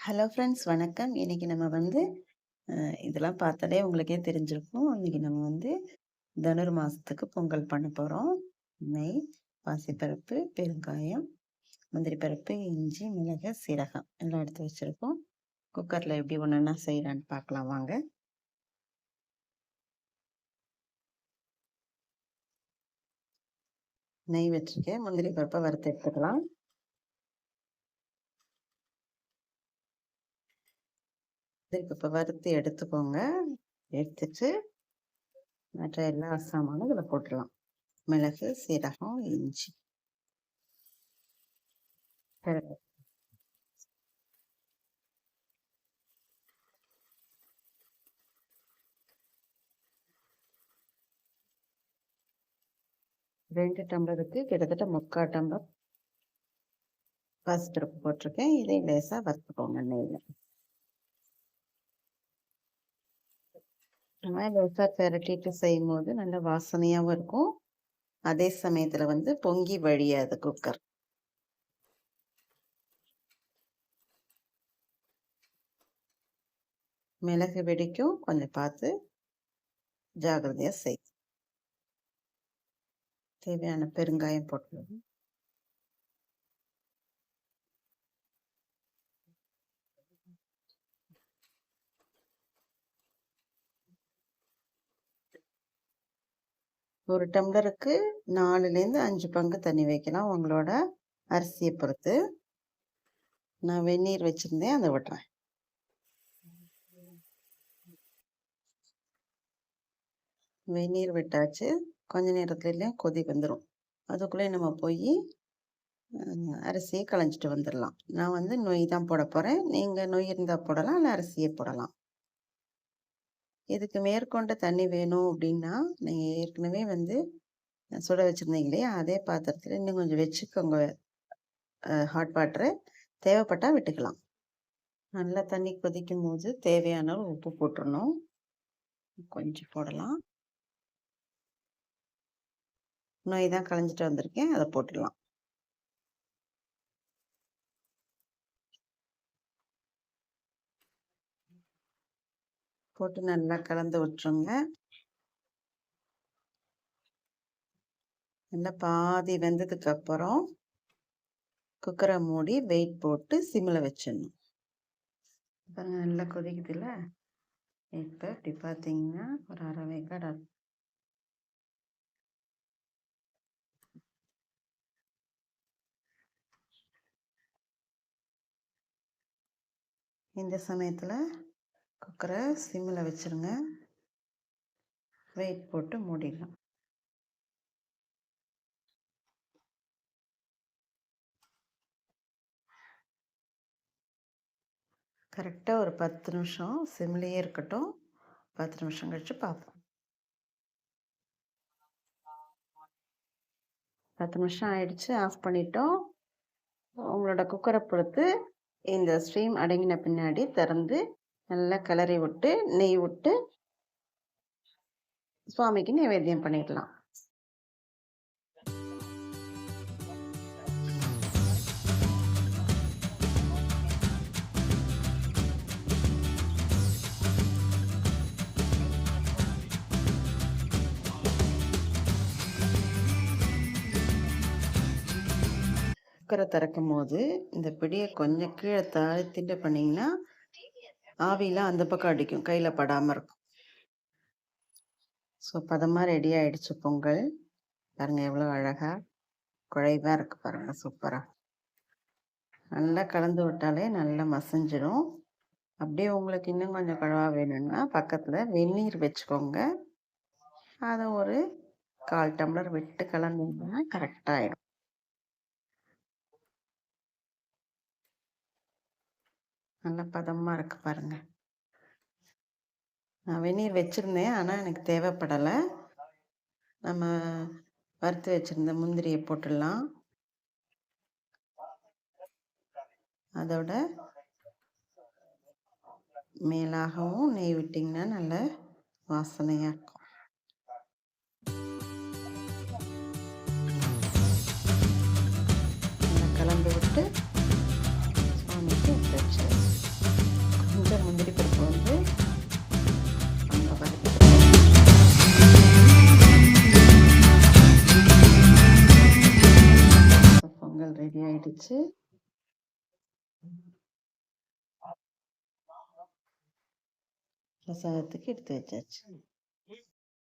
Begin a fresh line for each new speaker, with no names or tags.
Hello friends வணக்கம். இன்னைக்கு நம்ம வந்து இதெல்லாம் பார்த்தாலே உங்களுக்கே தெரிஞ்சிருக்கும். இன்னைக்கு நம்ம வந்து தனுர் மாசத்துக்கு பொங்கல் பண்ண போறோம். நெய், பாசிப்பருப்பு, பெருங்காயம், முந்திரி பருப்பு, இஞ்சி, மிளகு, சீரகம் எல்லாம் எடுத்து வச்சிருக்கோம். குக்கர்ல எப்படி ஒண்ணொண்ணா செய்யலான்னு பார்க்கலாம் வாங்க. நெய் வச்சிருக்கேன். முந்திரி பருப்பை வறுத்து எடுத்துக்கலாம். முந்திரி பருப்பை வறுத்து எடுத்துக்கோங்க. எடுத்துட்டு மற்ற எல்லா சாமானும் இதில் போட்டுடலாம். மிளகு, சீரகம், இஞ்சி, பெருங்காயம். 2 டம்ளருக்கு கிட்டத்தட்ட 3/4 டம்ளர் பாசிப்பருப்பு போட்டிருக்கேன். இதை லேசாக வறுத்துக்கோங்க நெய்யில். நம்ம லேசாக பெரட்டிட்டு செய்யும் போது நல்ல வாசனையாகவும் இருக்கும். அதே சமயத்தில் வந்து பொங்கி வழியாது குக்கர். மிளகு வெடிக்கும், கொஞ்சம் பார்த்து ஜாகிரதையாக செய். தேவையான பெருங்காயம் போட்டுருவோம். ஒரு டம்ளருக்கு 4லேருந்து 5 பங்கு தண்ணி வைக்கலாம், உங்களோட அரிசியை பொறுத்து. நான் வெந்நீர் வச்சிருந்தேன், அதை விட்டுறேன். வெந்நீர் விட்டாச்சு. கொஞ்ச நேரத்துலேயே கொதி வந்துடும். அதுக்குள்ளே நம்ம போய் அரிசியை களைஞ்சிட்டு வந்துடலாம். நான் வந்து நொய் தான் போட போகிறேன். நீங்கள் நொய் இருந்தால் போடலாம், இல்லை அரிசியை போடலாம். இதுக்கு மேற்கொண்ட தண்ணி வேணும் அப்படின்னா நீங்கள் ஏற்கனவே வந்து சுட வச்சுருந்தீங்க இல்லையா, அதே பாத்திரத்தில் இன்னும் கொஞ்சம் வச்சுக்கோங்க. ஹாட் வாட்டரு தேவைப்பட்டால் விட்டுக்கலாம். நல்லா தண்ணி கொதிக்கும் போது தேவையான உப்பு போட்டுடணும். கொஞ்சம் போடலாம். நொய் தான் களைஞ்சிட்டு வந்திருக்கேன், அதை போட்டுடலாம். போட்டு நல்லா கலந்து விட்டுருங்க. நல்லா பாதி வெந்ததுக்கு அப்புறம் குக்கரை மூடி வெயிட் போட்டு சிம்மில் வச்சிடணும். பாருங்க நல்லா கொதிக்குதுல்ல. இப்போ இப்படி பார்த்தீங்கன்னா ஒரு அரை வேக்காடு. இந்த சமயத்தில் குக்கரை சிம்மில் வச்சுருங்க. வெயிட் போட்டு மூடிடலாம். கரெக்டாக ஒரு 10 நிமிஷம் சிம்லேயே இருக்கட்டும். 10 நிமிஷம் கழிச்சு பார்ப்போம். 10 நிமிஷம் ஆயிடுச்சு, ஆஃப் பண்ணிட்டோம். உங்களோட குக்கரை பொறுத்து இந்த ஸ்டீம் அடங்கின பின்னாடி திறந்து நல்லா கிளறி விட்டு நெய் விட்டு சுவாமிக்கு நைவேத்தியம் பண்ணிடலாம். குக்கரை திறக்கும் போது இந்த பிடியை கொஞ்சம் கீழே தாழ்த்திட்டு பண்ணிங்கன்னா ஆவிலாம் அந்த பக்கம் அடிக்கும், கையில் படாமல் இருக்கும். ஸோ பதமாக ரெடி ஆகிடுச்சு பொங்கல். பாருங்கள் எவ்வளோ அழகாக குழைவாக இருக்குது பாருங்கள், சூப்பராக. நல்லா கலந்து விட்டாலே நல்லா மசிஞ்சிடும். அப்படியே உங்களுக்கு இன்னும் கொஞ்சம் குழவா வேணும்னா பக்கத்தில் வெந்நீர் வச்சுக்கோங்க. அதை ஒரு 1/4 டம்ளர் விட்டு கலந்தீங்கன்னா கரெக்டாகிடும். நல்ல பதமாக இருக்குது பாருங்கள். நான் வெந்நீர் வச்சுருந்தேன், ஆனால் எனக்கு தேவைப்படலை. நம்ம வறுத்து வச்சுருந்த முந்திரியை போட்டுடலாம். அதோட மேலாகவும் நெய் விட்டிங்கன்னா நல்ல வாசனையாக இருக்கும். நல்லா கலந்து விட்டு சுவாமிக்கு வச்சு பொங்கல் ரெடி ஆயிடுச்சு. பிரசாதத்துக்கு எடுத்து வச்சாச்சு.